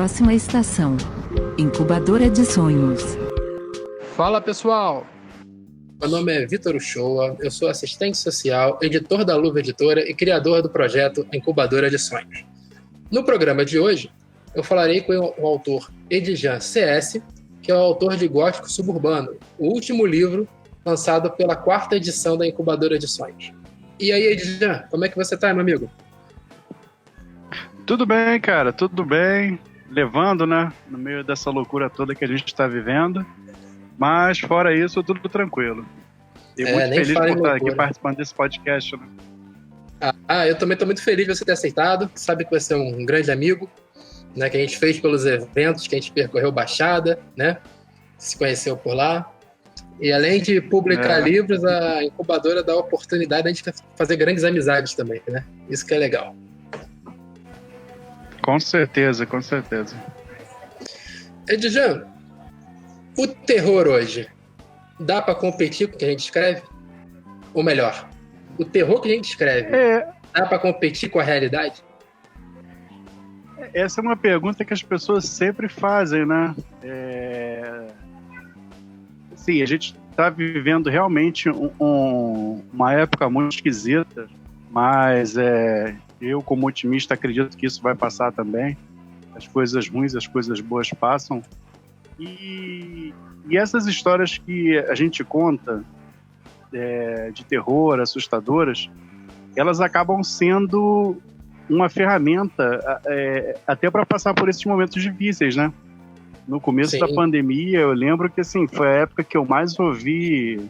Próxima estação: Incubadora de Sonhos. Fala, pessoal! Meu nome é Vitor Uchoa, eu sou assistente social, editor da Luva Editora e criador do projeto Incubadora de Sonhos. No programa de hoje, eu falarei com o autor Edjan CS, que é o autor de Gótico Suburbano, o último livro lançado pela 4ª edição da Incubadora de Sonhos. E aí, Edjan, como é que você tá, meu amigo? Tudo bem, cara, tudo bem. Levando, né, no meio dessa loucura toda que a gente está vivendo. Mas, fora isso, tudo tranquilo. E muito feliz por estar aqui participando desse podcast, né? Eu também estou muito feliz de você ter aceitado. Sabe que você é um grande amigo, né, que a gente fez pelos eventos, que a gente percorreu Baixada, né? Se conheceu por lá. E além de publicar livros, a incubadora dá a oportunidade de a gente fazer grandes amizades também, né? Isso que é legal. Com certeza, com certeza. Edjan, o terror hoje dá para competir com o que a gente escreve? Ou melhor, o terror que a gente escreve dá para competir com a realidade? Essa é uma pergunta que as pessoas sempre fazem, né? Sim, a gente está vivendo realmente uma época muito esquisita, mas eu, como otimista, acredito que isso vai passar também. As coisas ruins, as coisas boas passam. E essas histórias que a gente conta de terror, assustadoras, elas acabam sendo uma ferramenta até para passar por esses momentos difíceis, né? No começo da pandemia, eu lembro que assim, foi a época que eu mais ouvi,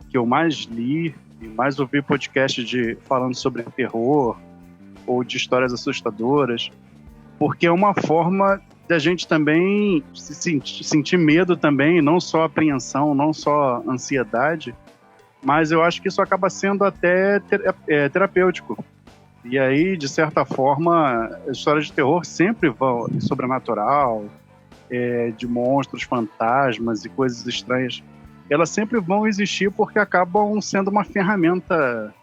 que eu mais li, e mais ouvi podcast falando sobre terror ou de histórias assustadoras, porque é uma forma da gente também sentir medo também, não só apreensão, não só ansiedade, mas eu acho que isso acaba sendo até terapêutico. E aí, de certa forma, as histórias de terror sempre vão sobrenatural, de monstros, fantasmas e coisas estranhas, elas sempre vão existir porque acabam sendo uma ferramenta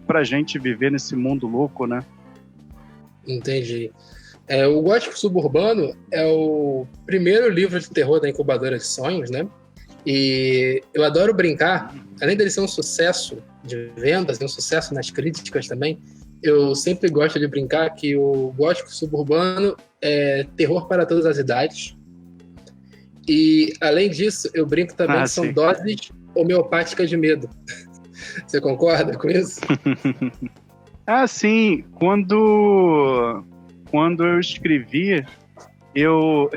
pra gente viver nesse mundo louco, né? Entendi. O Gótico Suburbano é o primeiro livro de terror da Incubadora de Sonhos, né? E eu adoro brincar, além dele ser um sucesso de vendas, um sucesso nas críticas também, eu sempre gosto de brincar que o Gótico Suburbano é terror para todas as idades. E, além disso, eu brinco também que são doses homeopáticas de medo. Você concorda com isso? Sim. Quando eu escrevi, eu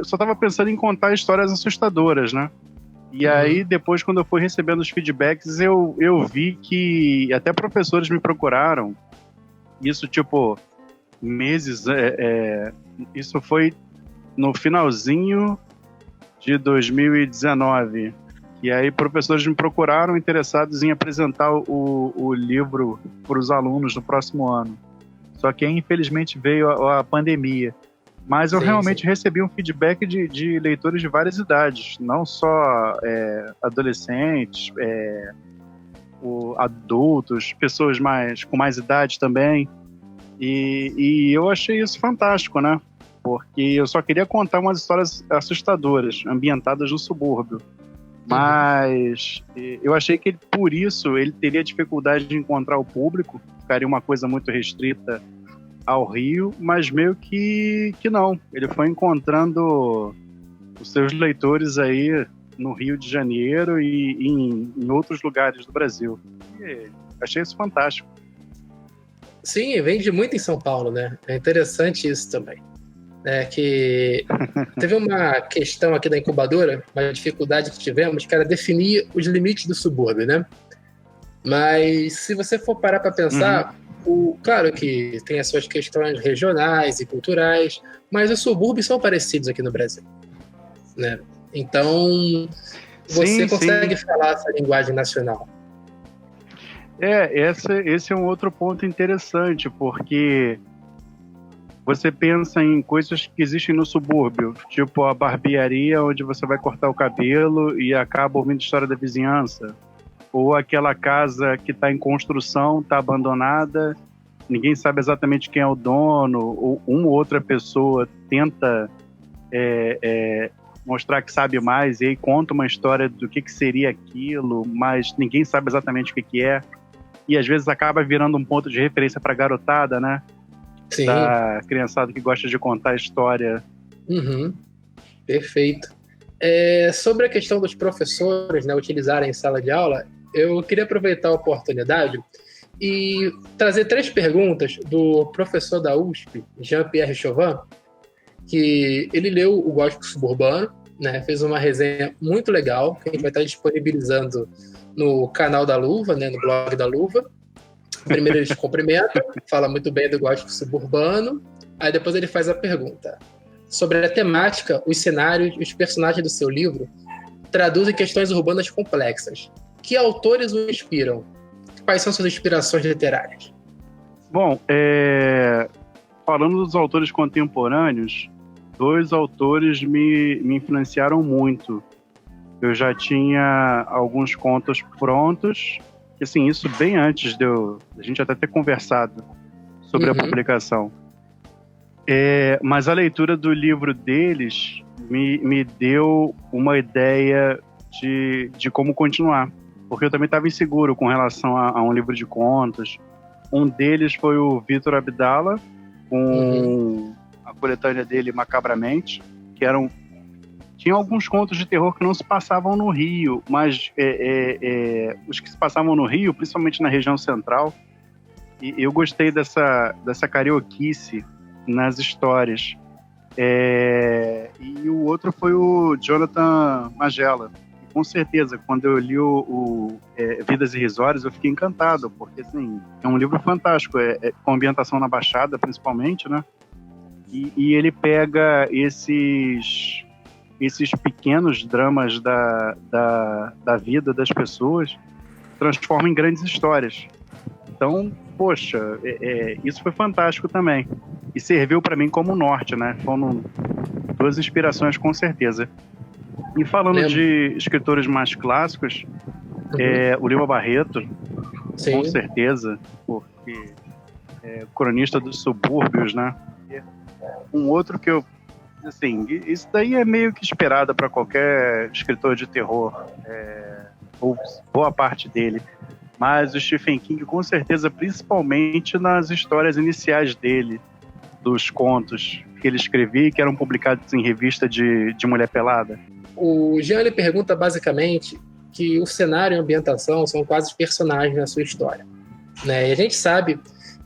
só estava pensando em contar histórias assustadoras, né? E aí, depois, quando eu fui recebendo os feedbacks, eu vi que até professores me procuraram. Isso, tipo, meses... isso foi no finalzinho de 2019. E aí, professores me procuraram interessados em apresentar o livro para os alunos no próximo ano. Só que, infelizmente, veio a pandemia. Mas eu realmente recebi um feedback de leitores de várias idades, não só adolescentes, adultos, pessoas com mais idade também. E eu achei isso fantástico, né? Porque eu só queria contar umas histórias assustadoras, ambientadas no subúrbio. Mas eu achei que por isso ele teria dificuldade de encontrar o público, ficaria uma coisa muito restrita ao Rio, mas meio que não. Ele foi encontrando os seus leitores aí no Rio de Janeiro e em outros lugares do Brasil. E achei isso fantástico. Sim, vende muito em São Paulo, né? É interessante isso também. Que teve uma questão aqui da incubadora, uma dificuldade que tivemos, que era definir os limites do subúrbio, né? Mas se você for parar para pensar, claro que tem as suas questões regionais e culturais, mas os subúrbios são parecidos aqui no Brasil, né? Então, você consegue falar essa linguagem nacional. Esse é um outro ponto interessante, porque você pensa em coisas que existem no subúrbio, tipo a barbearia onde você vai cortar o cabelo e acaba ouvindo história da vizinhança, ou aquela casa que está em construção, está abandonada ninguém sabe exatamente quem é o dono, ou uma ou outra pessoa tenta mostrar que sabe mais, e aí conta uma história do que seria aquilo, mas ninguém sabe exatamente o que é, e às vezes acaba virando um ponto de referência para a garotada, né? Sim. Da criançada que gosta de contar história. Uhum. Perfeito. Sobre a questão dos professores, né, utilizarem sala de aula, eu queria aproveitar a oportunidade e trazer 3 perguntas do professor da USP, Jean-Pierre Chauvin, que ele leu o Gótico Suburbano, né, fez uma resenha muito legal, que a gente vai estar disponibilizando no canal da Luva, né, no blog da Luva. Primeiro ele te cumprimenta, fala muito bem do Gótico Suburbano, aí depois ele faz a pergunta. Sobre a temática, os cenários e os personagens do seu livro traduzem questões urbanas complexas. Que autores o inspiram? Quais são suas inspirações literárias? Bom, falando dos autores contemporâneos, 2 autores me influenciaram muito. Eu já tinha alguns contos prontos, que assim, isso bem antes de a gente até ter conversado sobre a publicação. Mas a leitura do livro deles me deu uma ideia de como continuar, porque eu também estava inseguro com relação a um livro de contos. Um deles foi o Vitor Abdala, com a coletânea dele Macabramente, que tinha alguns contos de terror que não se passavam no Rio, mas os que se passavam no Rio, principalmente na região central, e eu gostei dessa carioquice nas histórias. E o outro foi o Jonathan Magela. E, com certeza, quando eu li o Vidas Irrisórias, eu fiquei encantado, porque assim, é um livro fantástico, com ambientação na Baixada, principalmente, né? E ele pega esses pequenos dramas da vida das pessoas, transforma em grandes histórias. Então, poxa, isso foi fantástico também. E serviu para mim como norte, né? Foram 2 inspirações, com certeza. E falando de escritores mais clássicos, o Lima Barreto, Sim. Com certeza, porque é cronista dos subúrbios, né? Um outro que eu... Assim, isso daí é meio que esperado para qualquer escritor de terror, ou boa parte dele. Mas o Stephen King, com certeza, principalmente nas histórias iniciais dele, dos contos que ele escrevia e que eram publicados em revista de mulher pelada. O Jean ele pergunta basicamente que o cenário e a ambientação são quase os personagens na sua história, né? E a gente sabe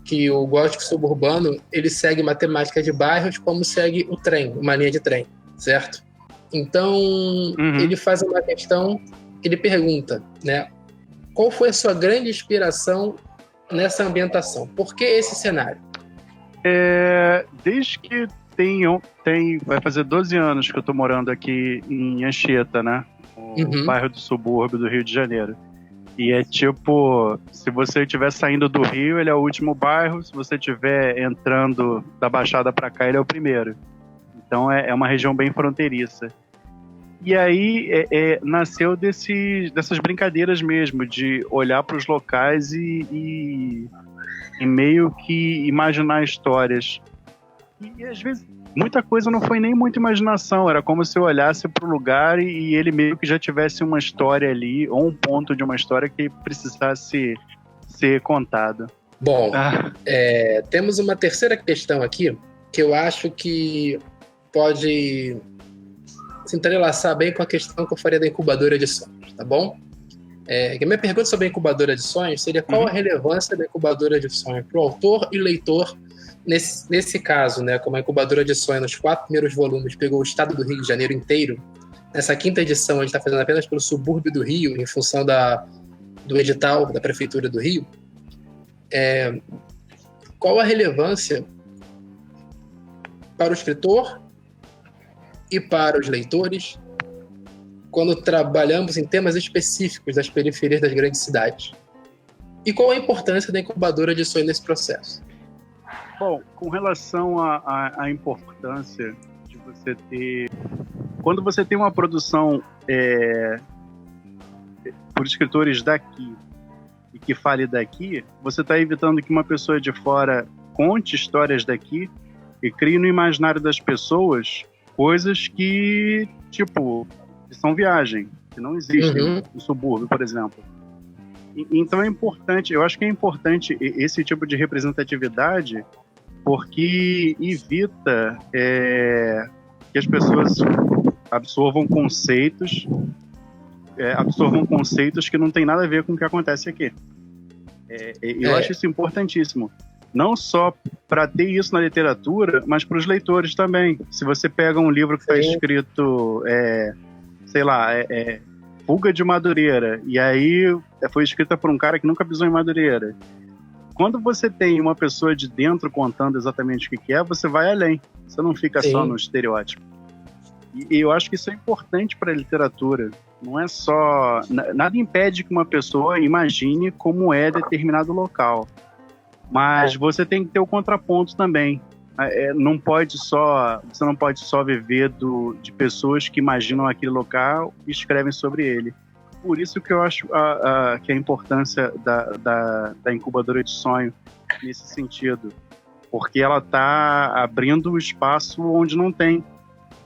que o gótico suburbano ele segue uma temática de bairros como segue o trem, uma linha de trem, certo? Então ele faz uma questão que ele pergunta, né? Qual foi a sua grande inspiração nessa ambientação? Por que esse cenário? Desde que vai fazer 12 anos que eu tô morando aqui em Anchieta, né? O bairro do subúrbio do Rio de Janeiro. E é tipo, se você estiver saindo do Rio, ele é o último bairro. Se você estiver entrando da Baixada para cá, ele é o primeiro. Então é uma região bem fronteiriça. E aí nasceu dessas brincadeiras mesmo, de olhar para os locais e meio que imaginar histórias. E às vezes muita coisa não foi nem muita imaginação, era como se eu olhasse para o lugar e ele meio que já tivesse uma história ali, ou um ponto de uma história que precisasse ser contada. Bom, temos uma terceira questão aqui, que eu acho que pode se entrelaçar bem com a questão que eu faria da incubadora de sonhos, tá bom? A minha pergunta sobre a incubadora de sonhos seria qual a relevância da incubadora de sonhos para o autor e leitor nesse caso, né? Como a incubadora de sonhos nos 4 primeiros volumes pegou o estado do Rio de Janeiro inteiro, nessa 5ª edição a gente está fazendo apenas pelo subúrbio do Rio, em função do edital da Prefeitura do Rio. Qual a relevância para o escritor e para os leitores quando trabalhamos em temas específicos das periferias das grandes cidades? E qual a importância da incubadora de sonhos nesse processo? Bom, com relação à importância de você ter... Quando você tem uma produção por escritores daqui e que fale daqui, você está evitando que uma pessoa de fora conte histórias daqui e crie no imaginário das pessoas coisas que, tipo, que são viagem, que não existem no subúrbio, por exemplo. Então é importante, eu acho que é importante esse tipo de representatividade, porque evita que as pessoas absorvam conceitos que não tem nada a ver com o que acontece aqui. Eu acho isso importantíssimo. Não só para ter isso na literatura, mas para os leitores também. Se você pega um livro que está escrito, Fuga de Madureira, e aí foi escrita por um cara que nunca pisou em Madureira. Quando você tem uma pessoa de dentro contando exatamente o que é, você vai além. Você não fica só no estereótipo. E eu acho que isso é importante para a literatura. Não é só... Nada impede que uma pessoa imagine como é determinado local. Mas você tem que ter o contraponto também. Você não pode só viver de pessoas que imaginam aquele local e escrevem sobre ele. Por isso que eu acho que a importância da incubadora de sonho nesse sentido. Porque ela está abrindo um espaço onde não tem.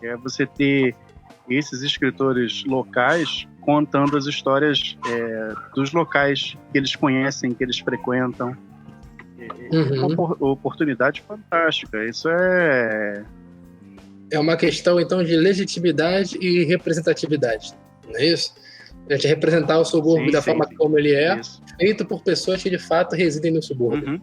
É você ter esses escritores locais contando as histórias dos locais que eles conhecem, que eles frequentam. É uma oportunidade fantástica. Isso é uma questão, então, de legitimidade e representatividade. Não é isso? A gente representar o subúrbio da forma como ele é, feito por pessoas que, de fato, residem no subúrbio.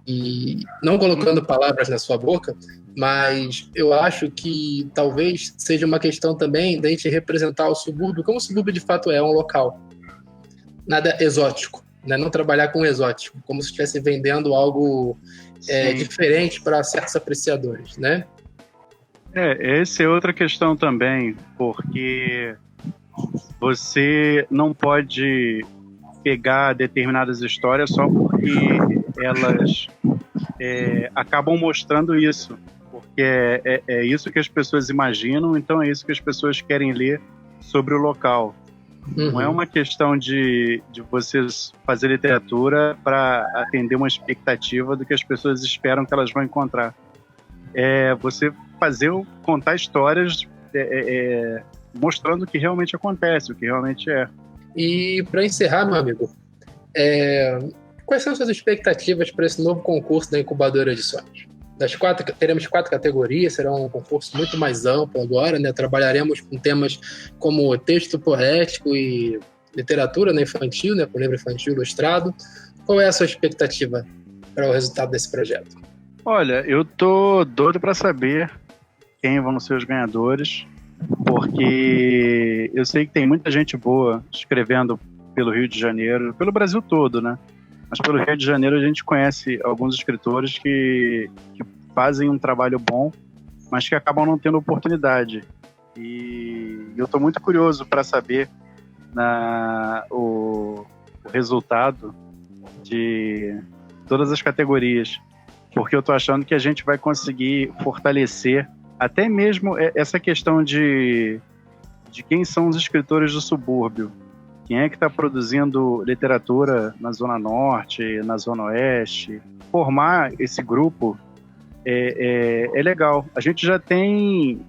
E não colocando palavras na sua boca, mas eu acho que talvez seja uma questão também da gente representar o subúrbio como o subúrbio, de fato, é um local. Nada exótico. Né? Não trabalhar com exótico, como se estivesse vendendo algo diferente para certos apreciadores, né? Essa é outra questão também, porque você não pode pegar determinadas histórias só porque elas acabam mostrando isso, porque é isso que as pessoas imaginam, então é isso que as pessoas querem ler sobre o local. Não é uma questão de você fazer literatura para atender uma expectativa do que as pessoas esperam que elas vão encontrar. É você contar histórias mostrando o que realmente acontece, o que realmente é. E para encerrar, meu amigo, quais são as suas expectativas para esse novo concurso da Incubadora de Sonhos? Teremos 4 categorias, será um concurso muito mais amplo agora, né? Trabalharemos com temas como texto poético e literatura, né, infantil, né, com livro infantil ilustrado. Qual é a sua expectativa para o resultado desse projeto? Olha, eu tô doido para saber quem vão ser os ganhadores, porque eu sei que tem muita gente boa escrevendo pelo Rio de Janeiro, pelo Brasil todo, né? Mas pelo Rio de Janeiro a gente conhece alguns escritores que fazem um trabalho bom, mas que acabam não tendo oportunidade. E eu estou muito curioso para saber o resultado de todas as categorias, porque eu estou achando que a gente vai conseguir fortalecer até mesmo essa questão de quem são os escritores do subúrbio. Quem é que está produzindo literatura na Zona Norte, na Zona Oeste? Formar esse grupo é legal. A gente já tem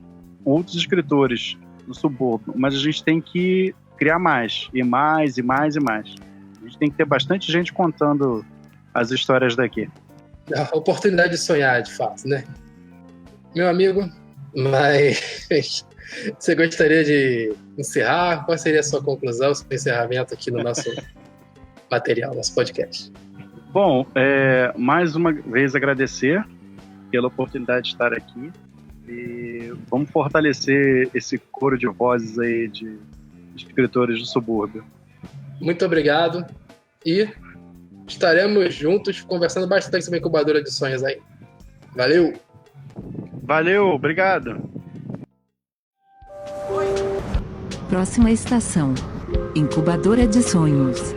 outros escritores no subúrbio, mas a gente tem que criar mais, e mais, e mais, e mais. A gente tem que ter bastante gente contando as histórias daqui. A oportunidade de sonhar, de fato, né? Meu amigo, mas você gostaria de encerrar? Qual seria a sua conclusão, seu encerramento aqui no nosso material, nosso podcast? Bom, mais uma vez agradecer pela oportunidade de estar aqui e vamos fortalecer esse coro de vozes aí de escritores do subúrbio. Muito obrigado e estaremos juntos conversando bastante sobre a Incubadora de Sonhos aí. Valeu! Valeu, obrigado! Próxima estação: Incubadora de Sonhos.